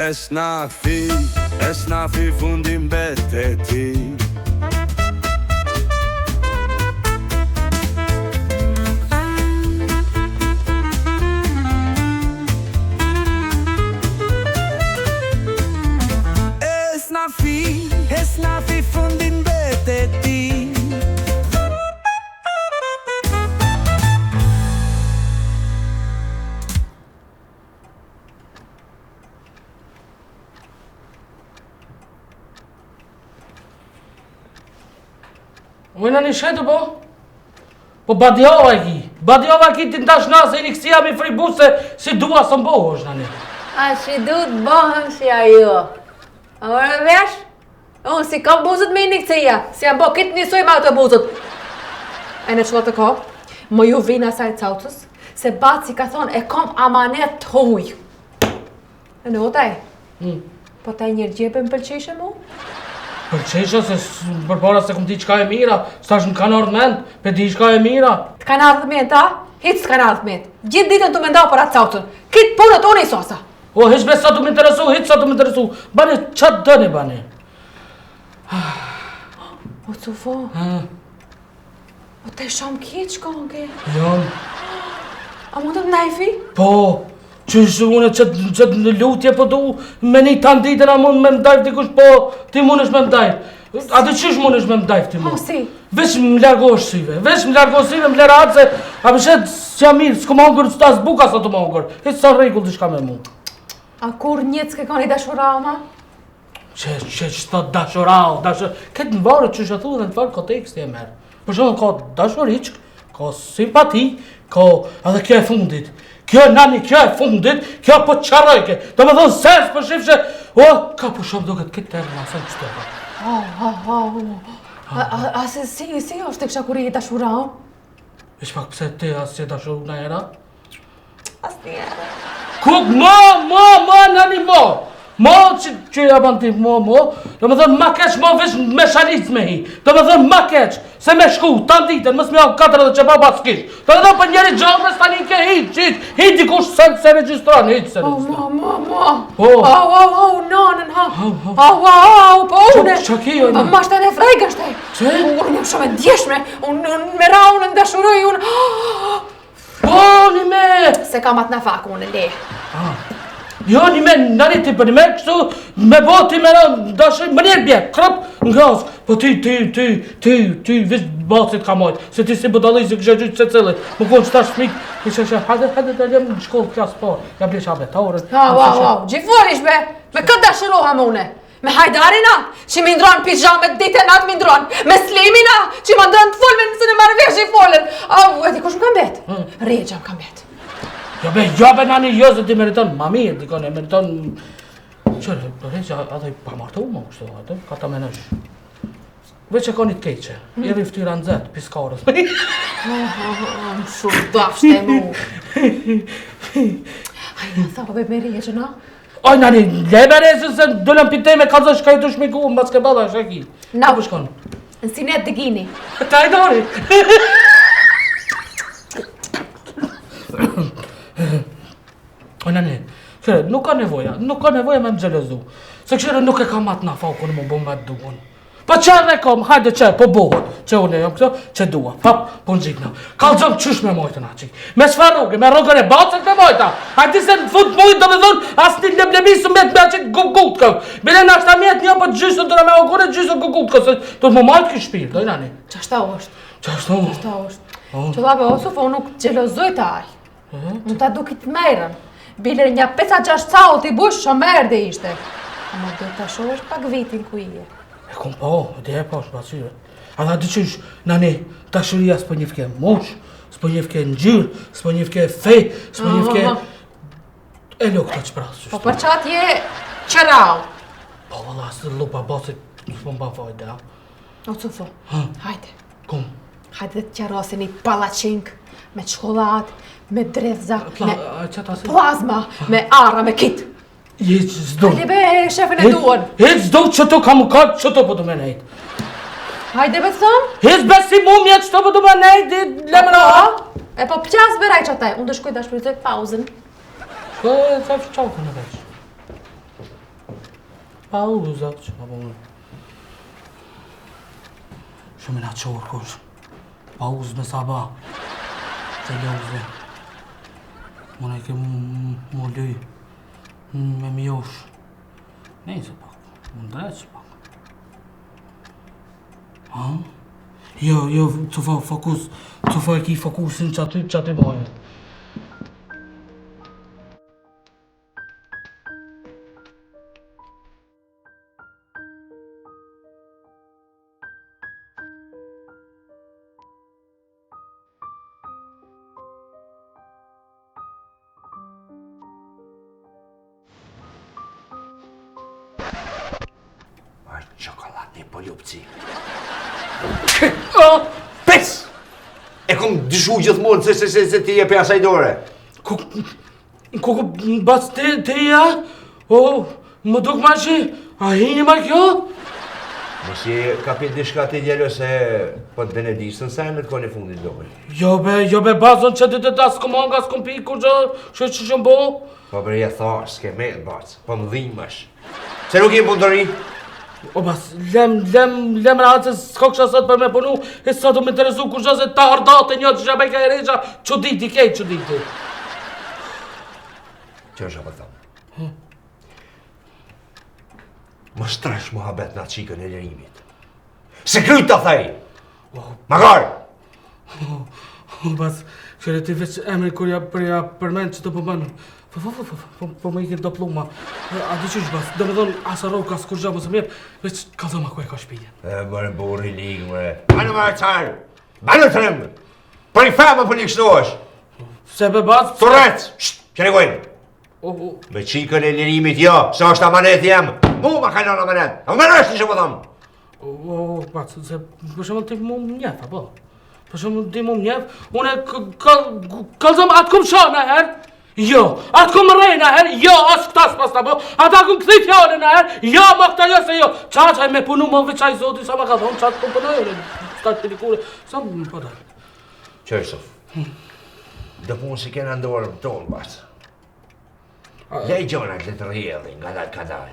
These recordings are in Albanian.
Esnafi fundin bete ti Esnafi fundin bete ti Ujna një shetu po? Po badjova ki ti ndash nase i një kësia mi fribuse si dua së mbohë është nani. A që du të bohëm si ajo. A mërë vesh? Unë si kam buzët me i një kësia, si jam bo kitë njësoj me ato buzët. E në qëllë të ko, më ju vinë asaj cautës, se baci ka thonë e kom amanet të huj. E në otaj, po taj njërë gjepe më pëlqeshe mu? Pëlqeshe se përpara se kom ti qka e mira, s'tash në kanë ardhë mend, pe di qka e mira. Të kanë ardhë mend, ta? Hitë s'kanë ardhë mend. Gjithë ditën të mendau për atë cautën. Kitë punët unë i sosa. O, hiç me sa të më interesu, hiç sa të më interesu. Bane, qatë dëni, bane? O, Cufo. O, te shumë kjetë shkonke. Jam. A mund të të najfi? Po, qysh une qëtë në lutje po du, me një të nditën a mund me mdajf dikush, po, ti mund është me mdajf. A të qysh mund është me mdajf ti mund? O, si? Vesh më largosh sive, më lera atë se, a përshet s'ja mirë, s'ku ma ungur, s'tas buka sa të ma ungur. Hiç sa regull t'i shka me mu. A kur njëtë s'ke ka një dashurau, ma? Që të dashurau, këtë në varë që shë thu dhe në të varë konteksti e merë. Për shumë ka dashuriq, ka simpati, ka edhe kjo e fundit. Kjo nani, kjo e fundit, kjo po qarojke. Do me thonë sens për shifshe, o, ka po shumë duket këtë terë në asën qëtë e A se si është të kësha kur i dashurau? Ish pak pëse ti asë që dashuru në era? As një era. Kuk, nani, Mo që ja ban ti, mo, do me thënë ma keq, mo vesh me shalic me hi, do me thënë ma keq, se me shku, ta ditën, mës me au 4 që baba s'kish, do me thënë për njeri gjallës tani ke hi dikush se registran, hi se registran. Au, nanën, ha, au, po une, Qa ki, ojnë? Ma shte në frejgë është, Që? unë jam shumë e ndjeshme, unë me ra unë ndashuroj, unë, Po, një me! se kam atë në fakë, unë le. Jo, një me, nani ti për një me kështu, me boti me dashoj, më njerë bje, krop, ngras, po ti, vish basit ka mojt, se ti si budalli si kështë gjyqë se cilët, më konë që ta shmik, ishe, hajde të lem në shkollë klasë parë, ja blesh abetore. Au, gjifonish be, me këtë dashuroham une. Me Hajdarina, që mi ndronë pijamet dite natë mi ndronë, me Slimina, që më ndronë të folme nëse në marrë vesh i folën. Au, e di kush më kam bet? Regja më kam bet. Jo be nani, jo se ti meriton, ma mirë, dikon e meriton... Qërë, Regja, adhe i pamartu më kështu, adhe, ka ta menësh. Veç e ka një të keqe, i riftyra në zetë, piskarës. Më shumë dashtë e mu. Hajna, tha, be me Regja, na? Oj, nani, lebe rezën se dëllën pitej me kalzë shka i të shmiku, më s'ke bada, shaki. Na, Ku shkon? në sinet të gini. Ta i dori. Oj, nani, kërë, nuk ka nevoja me më gjelëzu. Se këshire nuk e ka matë na faukun më bo me të duon. Pa qërë e kom, hajde që, po bohët, që unë e jam këto, që dua, pap, po në gjikna. Kalzëm qysh me mojtë na qik, me shfar rrugë, me rrugën e bacët me mojta. Hajde se në fund mojtë do me thonë, asë një leblemisë me qik gugut këm. Bile në ashtë amjet një për gjysën të në me ogore gjysën gugut këm, se të më majtë kështë shpirë, dojnë ani. Qashta është? Qashta është? Që dhabe osu, po nuk gjelozoj të aj. Nuk ta dukit merën. Bile një 5-6 caull t'i bush që merë dhe ishte. Ama do të shohësh pak vitin ku i e. E kom po, dhe e po është pasyre. A da dy qysh, nani, dashuria s'po njëfke mosh, s'po njëfke ngjyrë, s'po njëfke fej, s'po njëfke... E lo këto që prasë. Po për qatë je qërau. Po valla, së lupa basit, s'po mba vajde, a? O Cufo, hajde. Kom? Hajde të qërose një palacink, me çokoladë, me drezza, me plazma, me arra, me kit. Jeq s'do. Hajde be, shefën e duan. Jeq s'do qëto kam ka, qëto po du me nejt. Hajde be të thëmë? Jeq besi mumje qëto po du me nejt, lemra. E po pqas beraj qataj, unë të shkuj të shpëritoj pauzën. Po, sa fëqau kënë veç. Pauza, që ma bëmë. Shumë na qorë kush. Pauzë me sabah. Që lozë. Mune ke mu lyj. Me mjosh. Nejse pak. Më ndreq pak. Ha? Jo, të fa fokus. Të fa e ki fokusin që aty bojë. Çokoladni polupci. Pes! E kom dyshu gjithmonë se ti je për asaj dore. Ku bas te ja? O, më duk ma që a hini ma kjo? Mos je kapit diçka ti djelo se po të Benedishtën sa me të kone fundit dojë. Jo be bazën që të ta s'kom hanga, s'kom pi kur që që bo? Po bre ja tha, s'ke me të bacë, po më dhimash. Se nuk jem punëtori? O bas, lem rahat se s'ko kësha sot për me punu, e sa du me interesu kur që se ta ardate një që shabaj ka e reqa, që diti kej, që diti. Që është apë thamë? Më stresh muhabet në atë qikën e lirimit. Se kryt të thej! Magar! O bas, qëre ti veç emri kur ja përmen që të përmenë. Po më ikin do pluma. A di qysh bas, do me dhonë asa roka s'kur gja mësë mjep, veç ka dhoma ku e ka shpije. Mërë burri ligë, mërë. Banë më qarë! Banë të rëmë! Për i fema për një kështu është! Se be bas... Të rëtë! Që në gojnë! Me qikën e lirimit jo, se është amanet jem! Mu ma kalon amanet! A më nërështë një që po thamë! Bas, se për shumë ti mu mjef, apo? Për shumë ti mu mjef, une kalzëm atë kum shana herë, jo, atë kum rejna herë, jo, asë këtas pas të bo, ata kum këthi fjallin herë, jo, ma këta jo se jo, qaqaj me punu më veçaj zoti, sa ma ka thonë, qatë kum përnojnë, statë pelikure, sa më përda. Qërësof, dë punë si kena ndorë më tonë, basë. Lej gjonat le të rjedhin, kadal.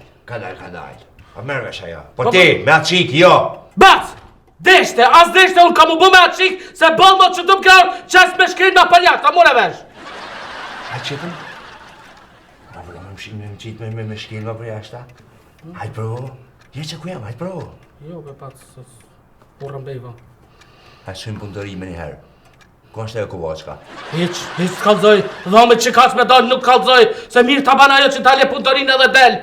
A mërë vesh ajo. Po ti, me atë qikë, jo. Bas! Deshte, as deshte unë kam u bu me atë qikë, se bëllë më që të më kërë qes me shkrinë në paljak, ta mune vesh. A qitëm? A vëllë me më qitë me shkrinë më për jashta? Hajtë provo. Je që ku jam, hajtë provo. Jo, be patë, urën bejva. Hajtë shumë punëtori me njëherë. Ku është e Kovaçka? Hiq s'kallzoj, dhome që kaç me dalë nuk kallzoj, se mirë ta ban ajo që t'ale punëtorin edhe del.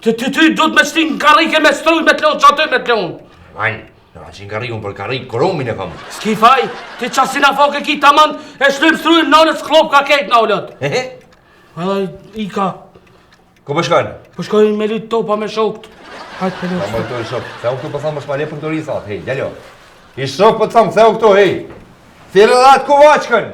Ty du të me qti në karike me struj me t'lon, që aty me t'lon. Majnë, në që në karikun për karik, koromin e kam. S'ki faj, ti qasin a foke ki taman e shlym strujnë nënës klop ka kejt në ullët. Hehe? Edhe i ka. Ku për shkojnë? Po shkojnë me lytë topa me shokt. Hajtë për Ta lytë. më këto i shok, theu këtu për thamë më shmale punëtori thatë, hej, djallo. I shok për thamë, theu këtu, hej. Thirë dhe atë Kovaçkën!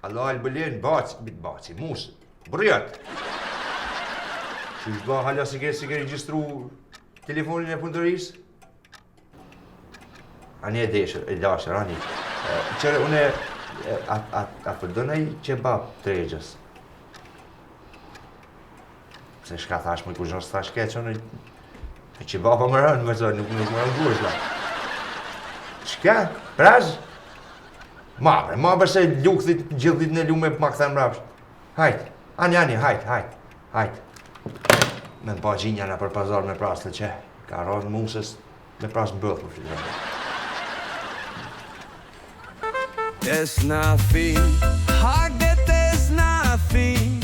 Allah Albelin, baci, musë, bërjat. Që është ba hala se ke registru telefonin e punëtorisë? Ani e dashër, ani. Qërë, une, a përdonaj qebab të regjës. Se shka thash më kur zhos thash keqë, une, qebab më rënë, më zë, nuk më rënë gurës, la. Shka, prazë? Ma bre se lukëthit gjithit në lume për ma këthen mrapsh. Hajt, ani, hajt. Me në pa gjinja në për pazar me prasë të që, ka rrën musës me prasë më bëllë për flitë. It's nothing, hagget is nothing.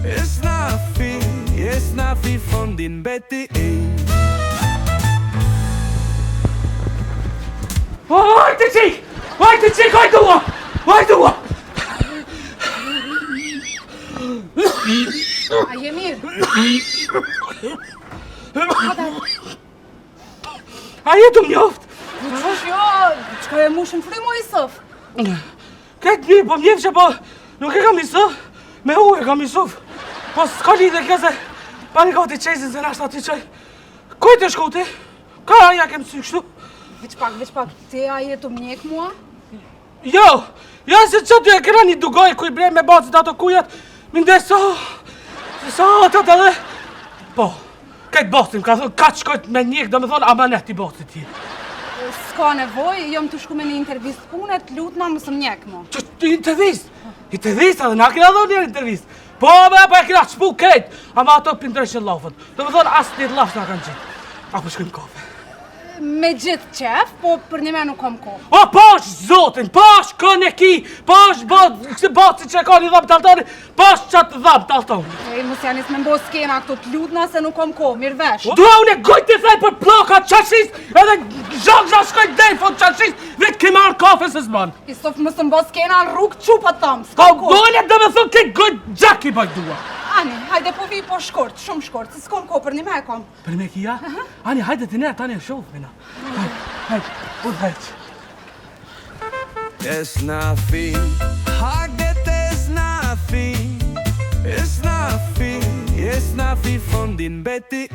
It's nothing från din Betty. Hajtë qik, hajtë ua! A je mirë? A jetu mjoft? Qësh jo, qka e mushën frymo i sof? Këtë mirë, po mjef që po nuk e kam isuf, me u e kam isuf. Po s'ka lidhe kjo se Bani gati qezin se nashtë ati qaj. Kujt e shkuti? Ka ja kem sy kështu? Veç pak, ti a jetu mjek mua? Jo, se që ty e këra një dugoj kuj brej me bacit ato kujat, minde sa atat edhe. Po, këtë bacim, ka thënë, ka që shkojt me njek, do me thonë, amanet i bacit ti. S'ka nevoj, jom të shku me një intervist punet, lutna më së mjek mu. Që intervist? Intervist, edhe na këna dhonë një intervist. Po e këna qëpu këtë, ama ato pindreshin lafën. Do me thonë, asë një lafë nga kanë qitë. Apo shkojmë kafe. Me gjithë qef, po për një me nuk kom ko. O, pash zotin, pash kën e ki, pash baci që e ka një dhamë taltoni, pash qatë dhamë taltoni. E, mos janis me mbo skena këto të lutna se nuk kom ko, mirë vesh. Dua unë e gojt të thej për plaka qashis, edhe zhak shkoj dejfon qashis, vetë ke marrë kafe se s'ban. Istof më së mbo skena në rrugë qupa tëmë, Po, s'ka ko. dole dhe me thënë ke gojt gjaki baj dua. Ani, hajde po vi po shkort, shumë shkort, se s'kom ko për një me kom. Për me kia? Ani, hajde të ne, tani e shofë, mina. Hajde, udhejq. It's nothing. Hagget is nothing. It's nothing. It's nothing från din Betty.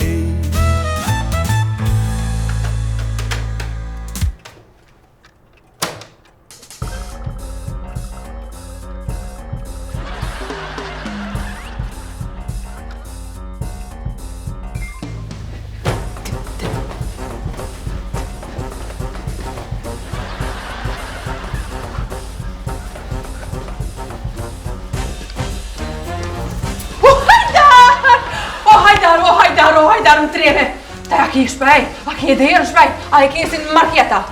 O hajder më treme. Ta ja ki shprej, a ki e dhejrë shprej, a e ki si në marketa.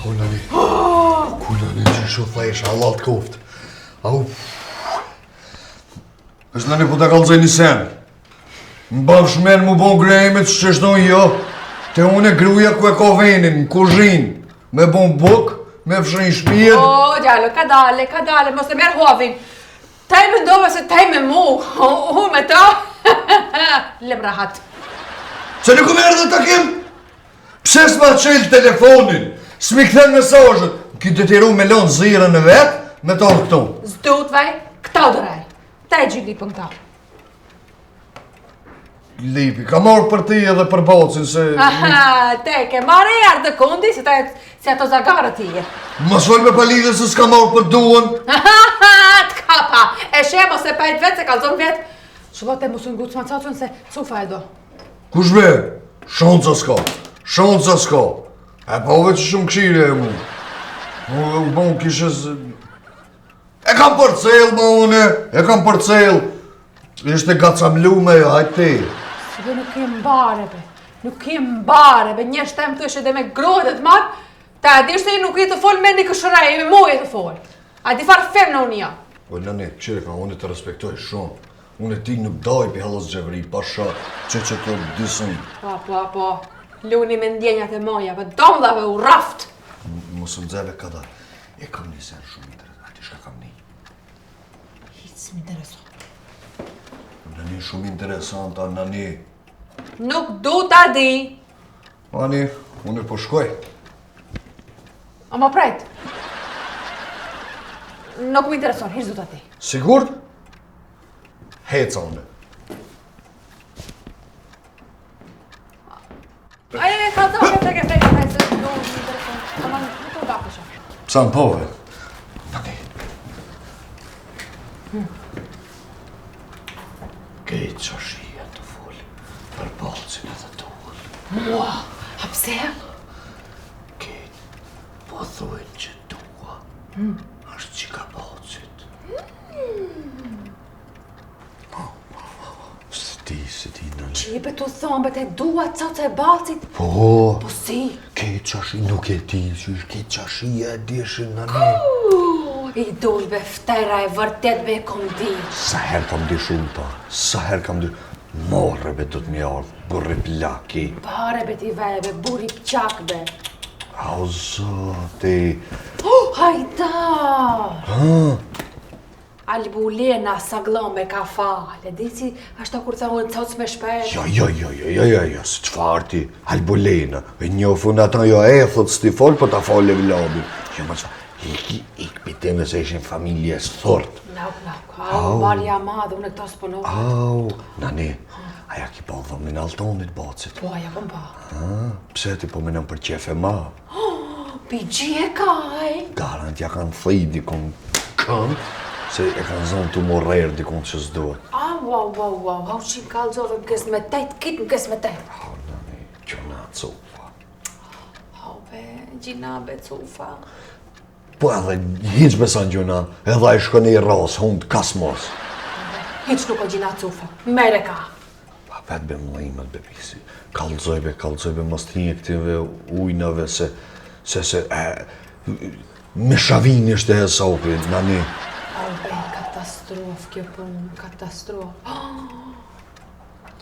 Au, nani. Ku nani që shu thajsh, Allah të koft. Au. Është nani po të kalëzaj një sen. Më bavë shmen mu bon grejmet që qështon jo. Te une gruja ku e ka venin, në kuzhin. Me bon buk, me fshin shpijet. O, gjallo, ka dale, mos e merë hovin. Taj me ndove se taj me mu, hu me ta. Lem rahat. Se nuk më erdhe takim? Pse s'ma qelë telefonin? S'mi këthen mesazhet? Ki detyru me lonë zirën në vetë, me tonë këtu. Zdut vaj, këta dëraj. Ta e gjili për këta. Lipi, ka marrë për ti edhe për bocin se... Aha, te ke marrë e ardë kundi si ato zagarët tije. Mos fol me palidhe se s'ka marrë për duën. T'kapa, e shemo se pajt vetë se kalzon vetë. Shullote musu ngutë s'ma cacun se cufa e do. Kush be? Shonca s'ka. E pa ove që shumë kshire e mu. Mu kishes... E kam përcel, ma une, e kam përcel. Ishte gacamlu me jo, hajt ti. Si dhe nuk kem bare be, një shtem të ishe dhe me grojt e të marë, ta e dishte i nuk i të folë me një këshëraj, e me moj e të folë. A di farë fem në unia. Po nëni, qireka, unë të respektoj shumë. Unë ti nuk daj për halës gjevri, pasha që të disën. Po, luni me ndjenjat e moja, për domdhave u raft. Mos më dzeve kada, e kam një sen shumë interesant, ati shka kam një. Hiç m'intereson. Nëni shumë interesant, a nëni. Nuk du ta di. Ani, unë po shkoj. A ma prejt. Nuk m'intereson, hiç du ta di. Sigur? Heca unë. Aje, ka të që të ke frejka, se du m'intereson. Ama nuk të da përshë. Psa në pove? Nani. Kejtë qashia të full, për balcin e të tull. Mua, a pse? Kejtë, po thujnë që tua, është që ka balcit. Se ti nëni. Qipe të thombet e dua caca e balcit. Po, Po si? kejtë qashi nuk e ti, që është kejtë qashia e dishin nëni. I dujbe ftera e vërtet me kondi. Sa herë kam di shumë ta, sa herë kam di... Morre be do t'mi ardhë, burri plaki. Pare be t'i vebe, buri pqak be. Au zoti. Hajdar! Albulena sa glombe ka fale, di si ashta kur tha unë coc me shpesh. Jo, së qfar ti, Albulena. E njofun ata jo e thot s'ti fol, po ta fol e vlabi. Jo, ma qfar, Ik piteme se ishin familje sthort. Marja madhe, unë këta s'ponohet. Au, nani, aja ki po dhëmin altonit bacit. Po, aja kom pa. Pse ti po menëm për qefe ma? Pi gje kaj. Garant ja kanë thëj dikon kënd, se e kanë zonë të morrer dikon që s'duhet. Wow, hau që më kalzove, më kësë me tejt, kitë më kësë me tejt. Au, nani, gjona cufa. Hau be, gjina be cufa. Po edhe hiq beson gjona, edhe i shkon i ras, hund kasmos. Hiq nuk o gjina cufa, mere ka. Pa vetë be mlejmet be pisi. Kalzojbe mos t'hinje këtive ujnave se me shavin ishte e sopi, nani. Hau be, katastrof kjo punë, katastrof.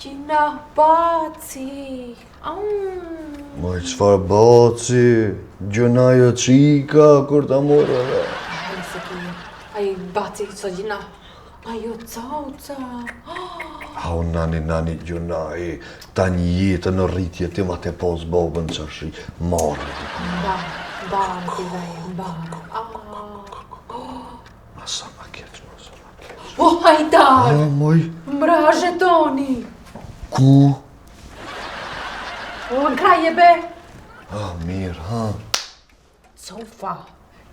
Gjina baci. Moj, qfar baci, gjona jo qika, kur ta morë dhe. Hajde se kje, aj baci so gjina. Ajo cauca. Au, nani, gjona i ta një jetë në rritje ti ma te pos bobën që shi marë. Barë t'i veje, barë. Sa ma keq, sa ma keq. O, hajdar! Moj, Mra zhetoni! ku? O, në kraje be! Mirë, ha? Sofa,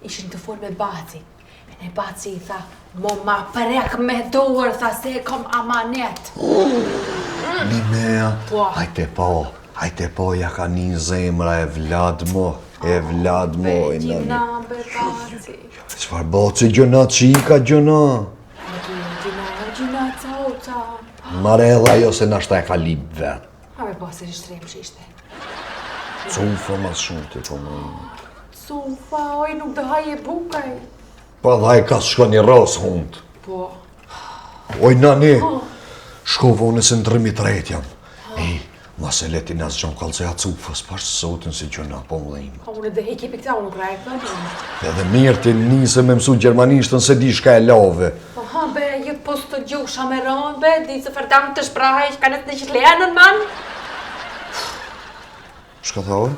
ishin të folë me baci. E ne baci i tha, mo ma prek me dorë, tha se e kom amanet. Nimea, Po. hajte po, ja ka një zemra e vlad mo, i nani. Gjina be baci. Qfar baci gjona qika, gjona? Gjina cauca. Marella jo se nashta e ka lip vetë. A me pasi rishtrim shishte. Cufa mas shumë të po më. Sofa, oj, nuk të haje bukaj. Pa dhaj ka shko një ras hund. Po. Oj, nani, shkova unë se në drëmi tret jam. Mas e leti nas gjon kalzoja cufës, pas sotin si gjona po mlejmë. A unë dhe heki për këta, unë nuk rajë këtë. Edhe mirë ti nise me mësu gjermanishtën se di shka e lave. Ha, be, ju pos të gjusha me ronë, be, di se fërdam të shprahaj, që ka në të qëtë lejanën, man. Shka tha oj?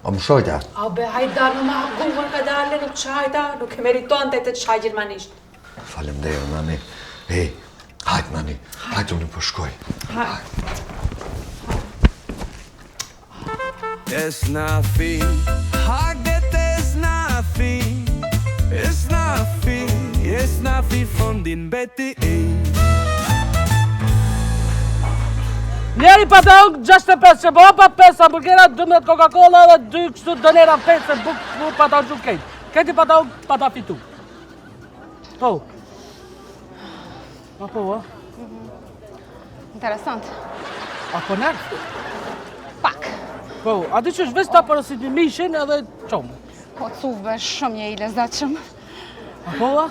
A më shojta? A, be, hajdar, në ma guvën ka dalë, nuk qajta, nuk e meriton të qaj gjermanisht. Falemdejo, nani. Hajt, nani, hajt unë po shkoj. It's nothing, haget is nothing. It's nothing from din beti. Njeri patron 65 që bo, pa 5 hamburgera, 12 Coca-Cola dhe 2 kështu dënera 5 se buk patron shumë kejt. Kejti patron pata fitu. Po. A po, a? Interesant. A po nerv? Pak. Po, a di që është veç ta përësit një mishin edhe qomë. Po cuvë shumë je i lezetshëm. A po, a?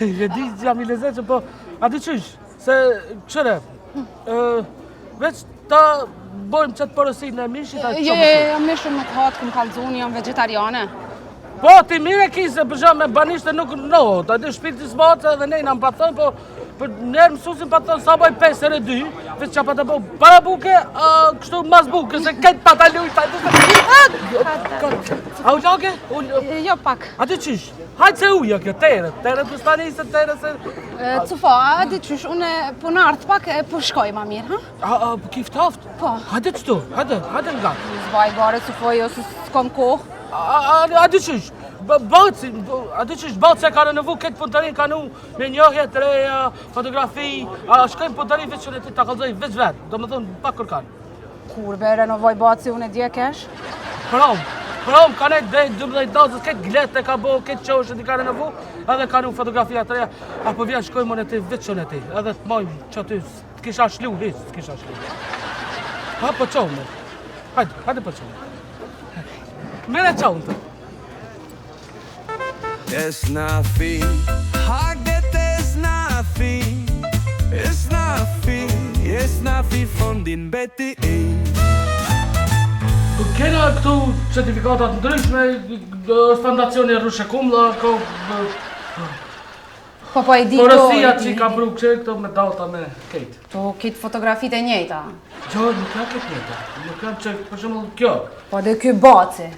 E di që jam i lezetshëm, po, a di që është? Se, qëre, veç ta bojmë qëtë përësit në mishit, a qomë shumë. Jam mishën nuk hatë, këm kalzuni, jam vegetariane. Po, ti mire kise, për shumë me banishte nuk nohët, a di shpirti s'matë edhe nejna më patënë, po, për njerë mësusin patënë sa boj 5 ere 2, veç që pa të bo para buke, kështu mas buke, se këtë pata lujta, a u gjake? Jo pak. A ti qish? Hajtë se uja kjo, teret të stanisë, teret se... Cufa, a di qysh, une po në artë pak, po shkoj ma mirë, ha? A, kiftaft? Po. Hajde qëtu, hajde nga. Zvaj gare, Cufoj, jo se s'kom kohë. A di qish? Bëci, a di qish, bëci e ka në nëvu këtë punëtarin, ka në me njohje të reja, fotografi, shkojnë punëtarin veç që në ti ta kalzoj veç vetë, do më thonë pak kërkan. Kur be renovoj baci, une dje kesh? Prom, ka nejtë dhe 12 dozës, këtë glete ka bo, këtë qoshët i ka në nëvu, edhe ka në fotografia të reja, apo vjen shkojmë në ti veç që në ti, edhe të mojmë që ty, t'kisha shlu, hiç, t'kisha shlu. Ha, po qomë, hajde po qomë. Mene qomë të. It's nothing, haget is nothing. It's nothing from din beti. Kena këtu certifikatat ndryshme, fondacioni Rushe Kumla, Po e di Korësia që i ka bru këto me data me kejt. To kitë fotografit e njejta. Jo, nuk ka këtë njëta, nuk ka që, për shumë kjo. Po dhe ky baci.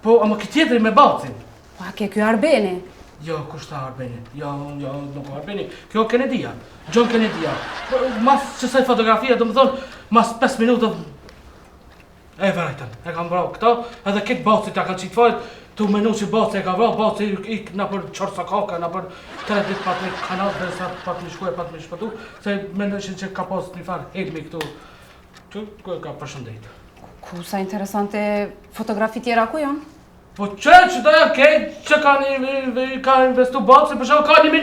Po, ama këtë tjetëri me bacin. Pa, ke kjo Arbeni. Jo, kushta Arbeni. Jo, nuk Arbeni. Kjo Kennedyja. John Kennedyja. Mas qësaj fotografia, do më thonë, mas 5 minuta... E vërejtën, e kam vrau këta, edhe këtë bacit ja kanë qitë fajt, të menu që bacit e ka vrau, bacit ik në për qërsa kaka, në për 3 dit pat me kanal, dhe sa pat me shku e pat me shpëtu, se mendojshin që ka pas një farë helmi këtu, që ka përshëndet. Ku sa interesante fotografi tjera ku janë? Po që da kejt që ka investu bacit, për shumë ka një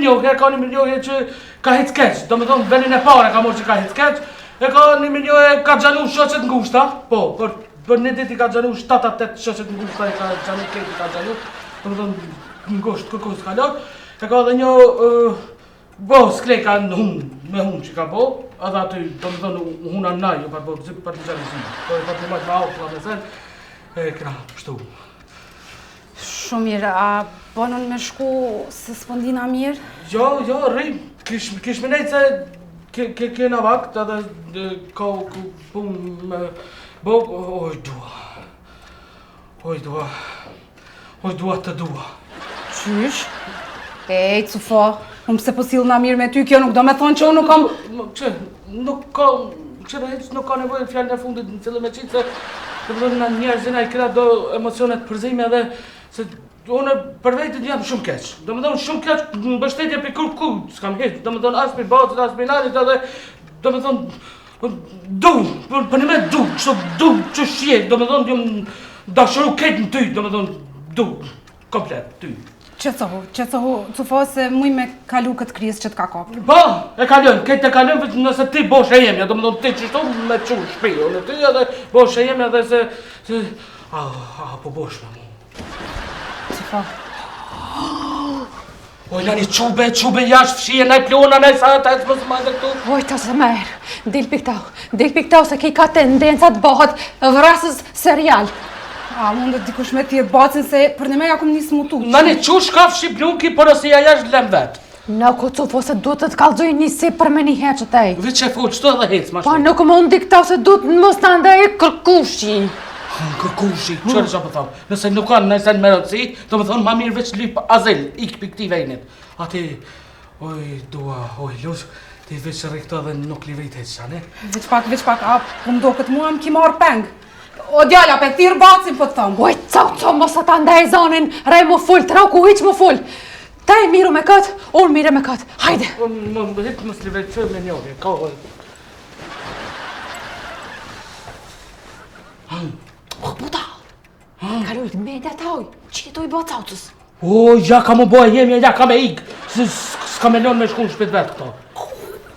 minjohje që ka hit skeq, do me thonë venin e pare ka morë që ka hit skeq, e ka një minjohje ka gjanu shoqet ngushta, po, për një dit I ka gjanu 7-8 shoqet ngushta, I ka gjanu kejt I ka gjanu, do me thonë ngusht, kërkus ka lor, e ka dhe një, sklej ka me hun që ka bo, edhe aty, do me thonë huna naj, për të gjanu zi, për të majtë me auto, me sen, e këna pështu. Shumë mirë, a bonën me shku se s'pëndina mirë? Jo, rrim, kish me nejtë se kena vakt edhe ka pun me bo, oj dua të dua. Qysh? Ej, Cufo, unë pse po silna mirë me ty, kjo nuk do me thonë që unë nuk kam... Nuk ka nevojë fjallën e fundit në cilë me qitë se të vëllën në njerëzina I këra do emocionet përzime edhe se unë për vetit jam shumë keq. Do më thonë shumë keq në bështetje për kur s'kam hitë. Do më thonë as për bacit, as për nalit edhe do më thonë du, për një me du, që shjek. Do më thonë jam dashëru keq në ty, do më thonë du, komplet, ty. Qetësohu, Cufo, se muj me kalu këtë krizë që t'ka kopë. Po, e kalon, këtë e kalon, nëse ti bosh e jemja, do më thonë ti qështu me qu shpiju në ty edhe bosh e jemja dhe se... po bosh me mu. Cufo. Oj, nani, qube jash fshije, nej plona, nej sa ta e të mësë majtë këtu. Oj, të se merë, del piktau se ki ka tendenca të bëhet vrasës serial. A mundet dikush me tjetë bacin se për në me ja kum një smutu. Nani, qush ka fshi pluki, por ose ja jash lem vetë. Në ku Cufo se duhet të t'kallëzoj një si për me një heqët e. Vë që full, qëto edhe hec, ma Pa shumë. nuk më unë diktau se duhet në mos të ndaj e kërkushi. Kërkushi, qërë që po thamë, nëse nuk kanë nëse në merotësi, do më thonë ma mirë veç lyp azel, ik për këti vejnit. Ati, lus, ti veç rikto dhe nuk li vejt heqa, ne? Veç pak, a më do këtë mua më ki marrë peng. O djalla, pe thirë bacin po të thamë. Oj, co, mos ata ndaj zonin, rej më full, trauku hiq më full. Ta e miru me këtë, unë mire me këtë, hajde. Më hitë më slive që me njohje, ka oj. Puta, kalujt me dhe tauj, qitoj bacaucës. O, ja ka më boj jemi, ja ka me ikë, s'ka me lënë me shku në shpit vetë këto.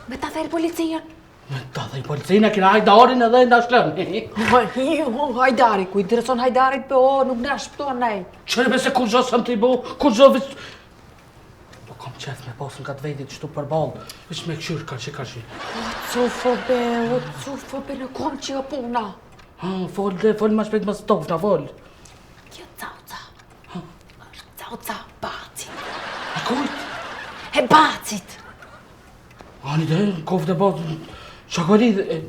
Me ta thejrë policijen. Me ta thej policinë, kina hajdarin edhe nda shlën. Hajdari, ku I dreson hajdarit për nuk në shpëton nej. Qërëve se kur gjo sëm të I bo, kur gjo vëq... Do kam qef me posën ka të vejdit qëtu për balë, vëq me këshyrë ka shi. O, Cufo be, në kom që e puna. Fol ma shpejt më stofna, fol. Kjo cauca. është cauca bacit. E kujt? E bacit. Ani dhe, koftë e batë, shakoli dhe...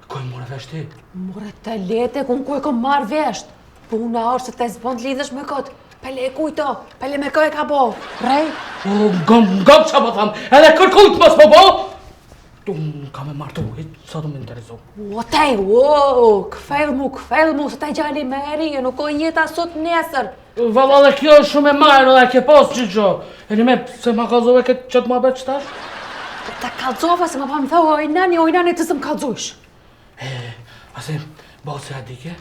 Ko e more vesh ti? More të lete ku e kom marrë vesht. Puna është se te zbën t'lidhesh me këtë. Pele e kujto, pele me kë e ka bo. Rej? O, ngam që më thamë, edhe kërkujt mos po bo! Unë ka me martu, sa du me interesu. O, tej, këfell mu, se taj gjali me erije, nuk o jeta sot nesër. Valla dhe kjo është shumë e marrë, dhe ke posë që gjo. E një me, se ma kalzove këtë që të ma betë qëtash? Ta kalzove se ma pa më thau, ojnani të së më kalzojsh. Ase, basi a dike?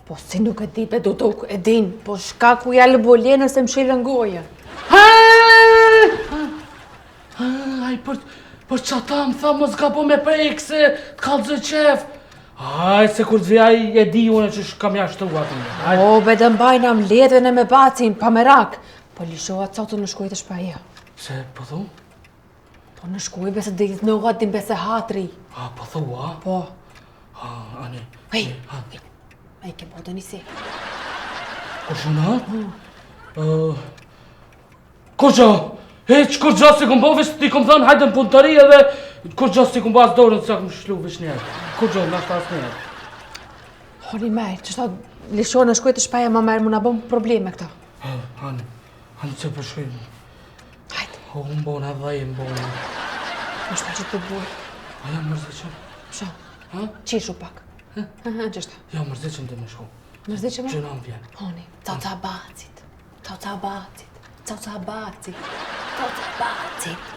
Po si nuk e di, be duduk, e din, po shka ku ja lëbolje nëse më shilën goje. Aj, për që ata më tha mos ka po me prejkë se të kalzoj qef. Aj, se kur të vjaj e di une që kam jashtu ati. O, be dë mbajna më ledve në me bacin, pa me rak. Po lishoha cautë në shkujt është pa ja. Se, po thu? Po në shkujt bese dhejt në ugat din bese hatri. A, po thu, a? Po. Ani. Hej, me I ke bote një si. Kur shuna? Kur gjo? Kur gjo si këm bo, vish ti këm thënë hajde në punëtëri edhe kur gjo si këm bo asë dorën se këm shlu vish njerë. Kur gjo, nashtë asë njerë. Honi mej, që shta Lisho në shkoj të shpaja ma merë, mu na bëm probleme këto. Hanë që përshkojmë. Hajde. O, më bona dhe e më bona. Më shpa që të bujë. A ja mërzëqëm? Sho, Ha? qishu pak. Gjështë. Ja mërzëqëm të më shku. Mërzdi që me? Që në më vjenë. Honi, ca bacit. Ca bacit. Ca bacit. Ca bacit.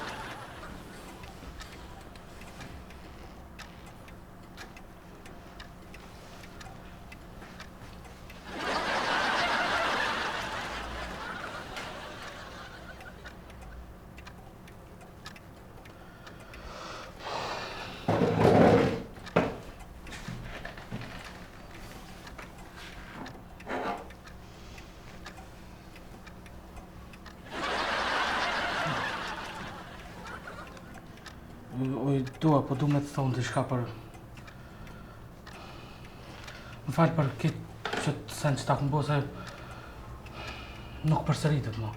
Oj, dua, po du me të thonë të shka për... Më falë për këtë që të sen që ta këmbo se... Nuk përsëritet, ma.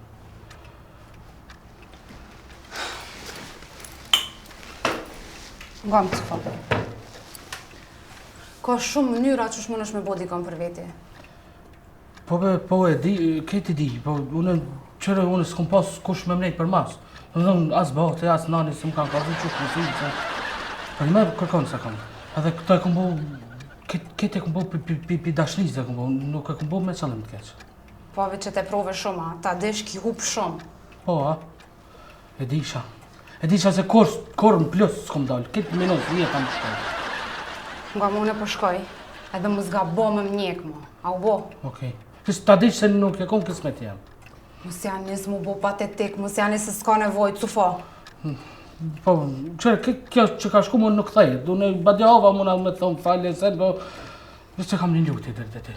Nga më të fa. Ka shumë mënyra që shmon është me bo dikon për veti. Po e di, këtë di, po unë qërë unë s'kom pas kush me mnejt për mas. Në dhëmë as bote, as nani, së më kanë kazu që kësi, se... Për me kërkonë se kam. Edhe këto e këmbo... Këtë e këmbo pi dashnisë e këmbo, nuk e këmbo me qëllim të keqë. Po ave që te prove shumë, ta desh ki hup shumë. Po, a? E disha. E disha se korë në plus s'kom dalë, këtë minutë, një kam shkoj. Nga më unë e përshkoj, edhe më zga bo me mjek mu. A u bo? Okej. Ta dish se nuk e kom kismet jam. Mos janë njës mu bo patetik, mos janë njës se s'ka nevoj, cufo. Po, qërë, kjo që ka shku më nuk thejt, du në badjahova muna me thonë falje sen, po... Vështë që kam një ljuti dhe dhe ti.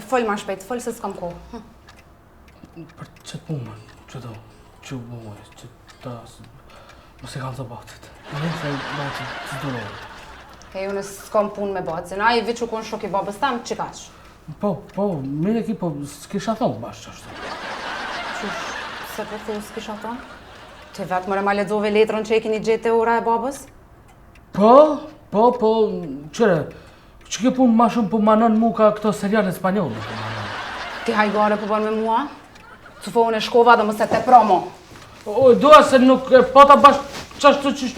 Fol ma shpejt, fol se s'kam ko. Për qëtë punën, që do, që muaj, që ta... Mos e kam të batit. Në vend se batit të dolorë. Hej, unë s'kam punë me bacin, a i veç u konë shok i babës tam, që kash? Po, mire ki, po s'kisha thonë bashkë qështë. Qush, se po thu s'kisha thonë? Të vetë mëre ma ledzove letrën që e kini gjete ora e babës? Po, qëre, që ke punë ma shumë po manon mu ka këto seriale spanjolle. Ti hajgare po bërë me mua? Cufo unë e shkova dhe mëse te promo. O, dua se nuk e pata bashkë qashtu që...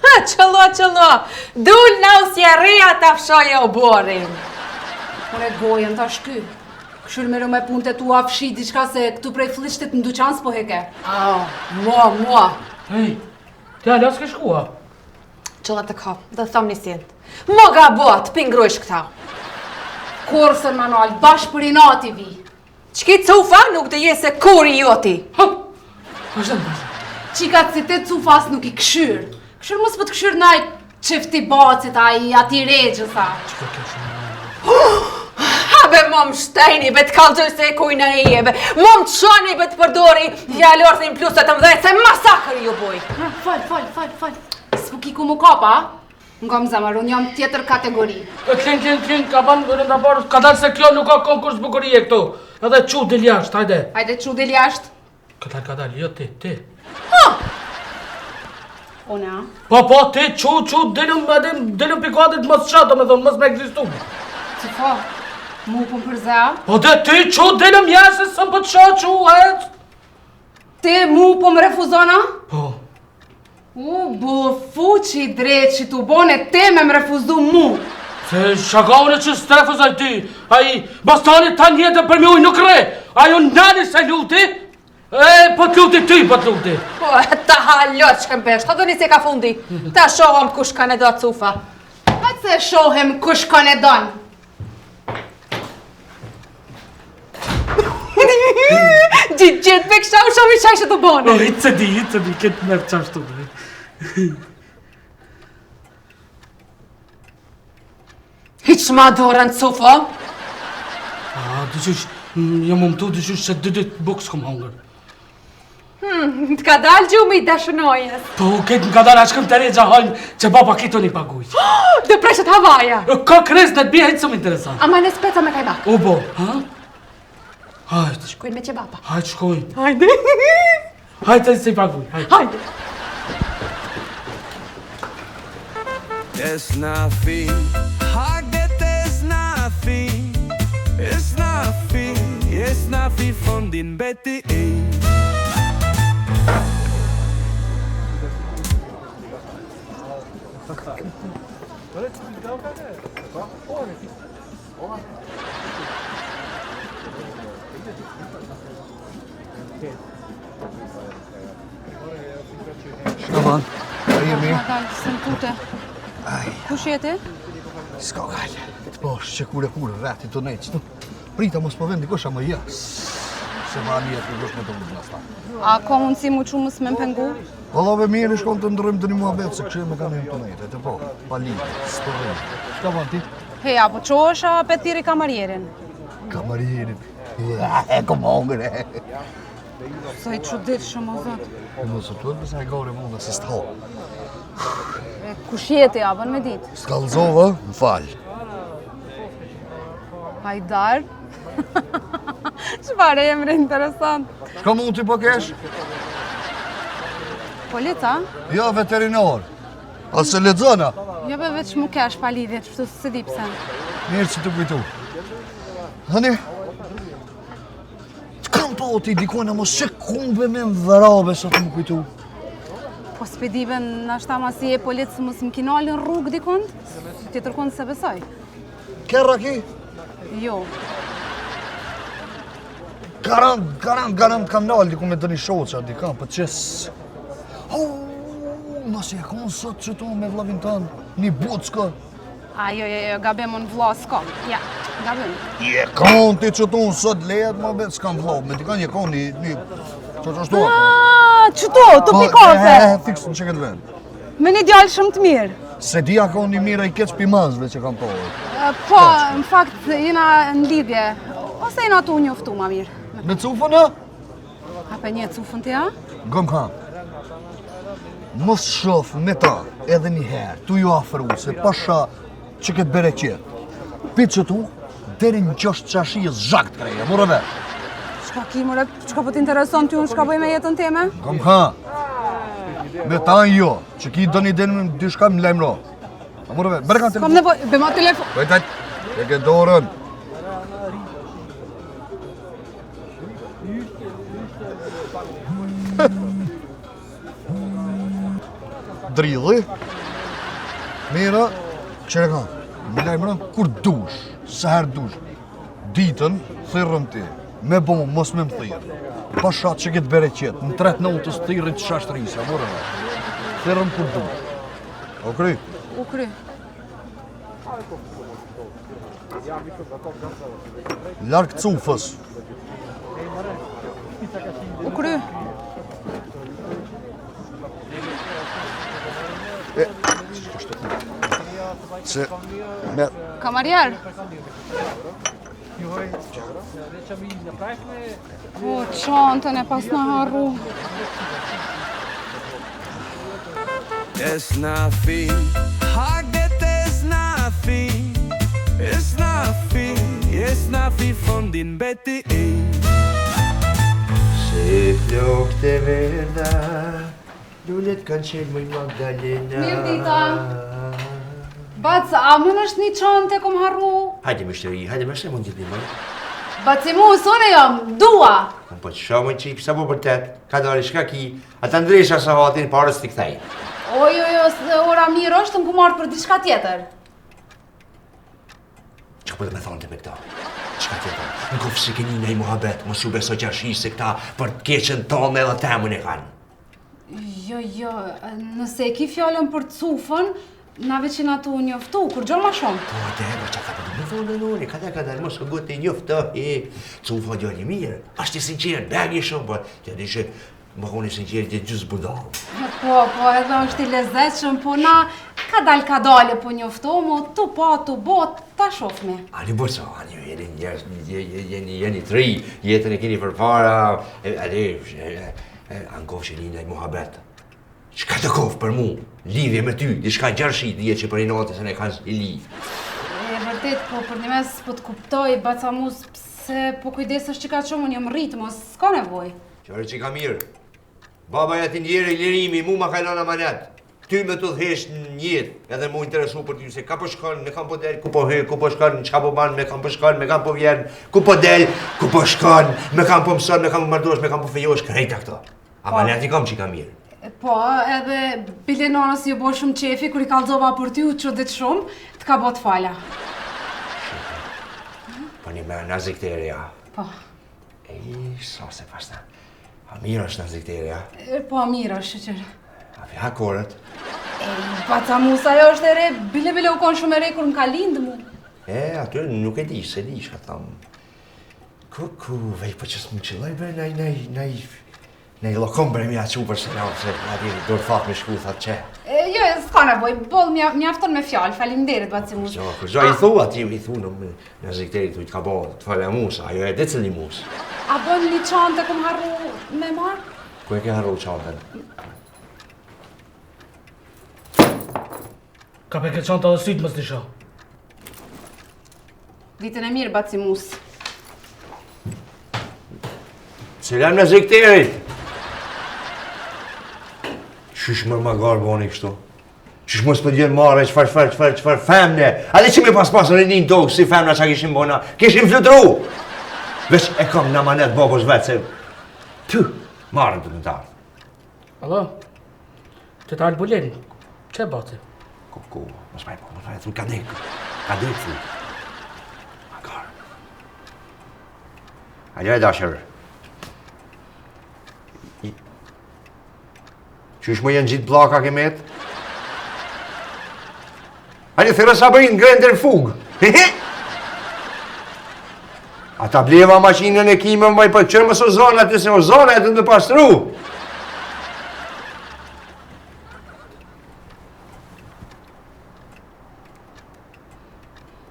Ha, qëllo, dull na usjeria ta fshoje o borin. Unë e gojën ta shky. Këshur me me punë të tua fshi diçka se këtu prej flishtet në duqan s'po heke. Au, mua. Hej, ti alas ke shkua? Qëllat të ka, dhe thom një sint. Mo ga bot, pingrujsh këta. Korsën manual, bashkë për i nati vi. Qki cufa nuk të je se kuri joti. Vazhdo. Qikat si te cufas nuk i këshyr. Këshyr mos për të këshyr naj qefti bacit a i ati regjës a. Qëka ke shumë? Habe mom shtejni, be të kalëgjoj se e kujna e jebe. Mom të shani, be të përdori fjallorësin pluset të mdhejt, se masakër ju buj. Fal. S'pu kiku mu kapa, nga më zemër, unë jam tjetër kategori. Klen, ka banë në raporë, ka dalë se kjo nuk ka konkurs bukurie këtu. Edhe qu dil jashtë, hajde. Hajde qu del jashtë. Ka dalë, jo ti. Une a? Po, ti, qu, dilëm pikuatit mos qato me thonë, mos me egzistu. Cifo, mu pun përzea? Po dhe ti, qu, dilëm jashtë, se më të qa, qu, hajt. Ti mu po më refuzona? Po. Bu fuqi drejt që t'u bone te me më refuzu mu. Se shakaune që s'trefuzaj ti, aji bastani ta njete për mi uj nuk re, ajo nani se luti, po t'luti ty, po t'luti. Po, ta halot që këmpesh, ta do një se ka fundi. Ta shohëm kush ka ne do cufa. Hajtë se shohem kush ka ne don. Gjithë me kësha u shumë i qaj që të bone. O, hitë se di, këtë mërë qashtu. Hiq ma dorën cufa. Dëqysh, jam umëtu dëqysh që dëdit bukës kom hongër. Të ka dalë gjumi i dashënojës. Po, këtë më ka dalë ashkëm të regja hajnë që baba kito një pagujt. Dhe preshet havaja. Ka kres në të bje, hajtë shumë interesant. Ama në speca me kaj bak. O, bo, ha? Hajtë. Shkujnë me që baba. Hajtë shkojnë. Hajde. Hajtë se i paguj, hajtë. Hajde. There's nothing, hardly there's nothing snafi fondin beti Shkaman, a jemi? Ma dalë, së në pute. Kush jeti? S'ka gale. Të posh që kure rrati të nejtë. Prita mos po vendi kosha më jas. Se ma njetë në gosh me të mundë nasta. A ka mundësi mu qumës me më pengu? Vallave mirë shkon të ndërëm të një muhabet se këshirë me ka një të nejtë. E të po, pa lidhë, s'të rrëm. Shkaman ti? Heja, po qo është a petiri kamarjerin? Kamarierin. E kom hongër e. Sa i qudit shumë o zot. Nëse të përsa e gare mundë se s'të ho. Kush jeti, a bën me ditë? S'kallzova, më falë. Hajdar? Çfarë emri interesant. Shka mund t'i po kesh? Polica? Ja, veterinar. A se lexona? Jo be veç mu kesh pa lidhje, kështu se di pse. Mirë që të kujtu. Hani? T'kam pa o ti dikona mos që kumbe me më dhërabe sa të më kujtu. Po s'pedive nashta ma si e policë mos më kinalin rrugë dikund? Ti tërkund se besoj. Kerra ki? Jo. Garant kam nalë diku me të një shoqa dikam, për qes... Mos e konë sot që tu me vlavin tanë, një bucka. Jo, gabem unë vla s'ka. Ja, gabem. Je konë ti që tu sot lehet ma bet s'kam vlau, me t'i kanë je konë një... Që ashtu atë? Qëto, tu pi kafe. Fiks në që këtë vend. Me një djallë shumë të mirë. Se dia konë një mira i keq pimazve që kam pohë. Po, në fakt, jena në lidhje. Ose jena tu njoftu ma mirë. Me cufën e? A pe një cufën të ja? Gëm ka. Mos shof me ta edhe një herë, tu ju afru se pasha që këtë bere qetë. Pitë që tu, deri në 6 qashijës zhakt kreje, mërë vesh. Qka ki, mëre, qka po t'intereson ty unë, qka bëj me jetën teme? Gëm ka. Me ta jo, që ki do një denë me dyshka më lejmëro. A mërë vesh, bere kanë telefon. Kam nevoj, be ma telefon. Bëjtaj, e ke dorën. Dridhi. Mira, qëre ka, më lajmëra kur dush, sa her dush. Ditën, thyrën ti, me bomë, mos me më thyrë. Pasha që këtë bere qetë, në 3 notës thyrën të shashtërisja, morë me. Thyrën kur dush. O kry? U kry. Larkë cufës. U kry. Se, me... Kamarjar. O, qantën e pas në harru. E snafi Haget e snafi E snafi fondin beti Se flokët e verda Lullet kanë qenë mëj Magdalena. Mirë dita. Bac, a mund është një qante kom harru? Hajde më shtëri, hajde më shtëri mund gjithë më. Baci mu, sone jam, dua. Po që shumë që i pësa po për tëtë, ka dali shka ki, ata ndresha sa hatin parës t'i kthej. Jo, ora mirë është, në ku marrë për diçka tjetër. Që po dhe me thonë të me këta? Qka tjetër? Në kofë se keni nej muhabet, mos u beso qashi se këta për të keqen tonë edhe temën e kanë. Jo, nëse e ki fjallën për cufën, na veç që na tu njoftu, kur gjo ma shumë. Po, atë e, që ka për të me thonë në une, kada, mos o gote njoftë, cufa gjë një mirë, ashtë i sinqerë, begi shumë, po, të di që më koni sinqerë të gjusë budalë. Po, edhe është i lezetshëm, po na ka dale po njoftu, mo tu bot, ta shofmi. Ani burso, ani jeni tri, jetën e keni përpara, ankof që një muhabet. Qka të kofë për mu, lidhje me ty, diçka gjarshit dhjetë që për i natës e ne kanë i lidhë. Vërtet, po për një mes po të kuptoj, baca mus, pse po kujdesësh që ka shumë, unë jam rritë, mos s'ka nevoj. Qërë që ka mirë, baba ja t'indjere i lirimi, mu ma kajlon amanet. ty me të dhesh në jetë, edhe mu interesu për ty se ka po shkon, me kam po del, ku po hy, ku po shkon, çka po ban, me kam po shkon, me kam po vjen, ku po del, ku po shkon, me kam po mëson, me kam po marrëdosh, me kam po fejosh, krejta këto. Ama ne ati kam që ka mirë. Po, edhe bile nonës ju bo shumë qefi, kur i kalzova për ty u që ditë shumë, të ka bot fala. Po një me nazikterja. Po. Sa se pashta. A mirë është nazikterja. Po, mirë është, shqyqër. A fi hakorët. Paca Musa jo është e re, bile u konë shumë e re kur më ka lindë mu. Aty nuk e di, se di, shka thamë. Ku, vej, po që s'më qëlloj, bre, nej lokom bre mja që për se ati do të thot me shku, thot që. Jo, s'ka nevoj, boll mjafton me fjallë, falimderit, Baci Musa. Kërgjo i thu ati, i thu në nazikterit, i t'ka bo, të falja musa, ajo e di cili mus. A bën një qante këm harru me marë? Ku e ke harru qantën? Ka pe ke qanta dhe sytë mës të shoh. Ditën e mirë, Baci Musa. Selam nazikterit! Qysh mërë ma garë boni kështu? Qysh mos për djenë marre, qëfar femne? A dhe që mi pasën e njën tokë si femna që kishim bona? Kishim flutru! Veç e kam në manet babos vetë se... Ty, marrë të në tarë. Alo? Të talë bulin, që bati? Ku, mos paj, thuj, ka dek, thuj. Ma garë. Ajo e dashërë. Qysh më jenë gjitë blaka kemet? Ani thërë sa bëjnë ngrejnë në fugë. Ata bleva maqinën e kime më i për qërë mësë o zonë aty se o zonë e të në pastru.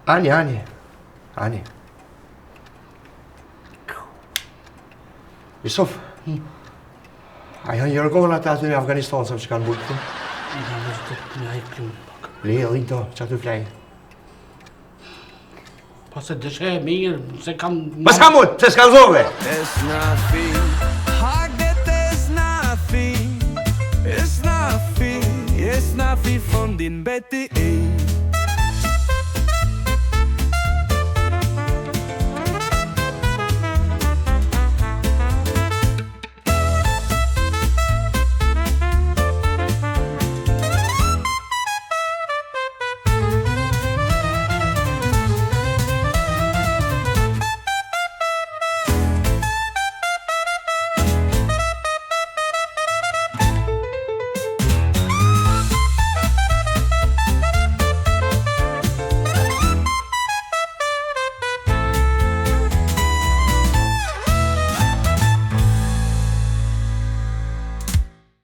Ani. Jusuf. A janë jërgohën ata aty në Afganistan, sa që kanë bujtë të? Nga në zë të një ajë klimë pak. Lejë, do, që aty flejë. Pa se dëshhe e mirë, se kam... Mas ka mut, se s'kan zove! It's nothing. Haget is nothing. It's nothing. It's nothing from din beti.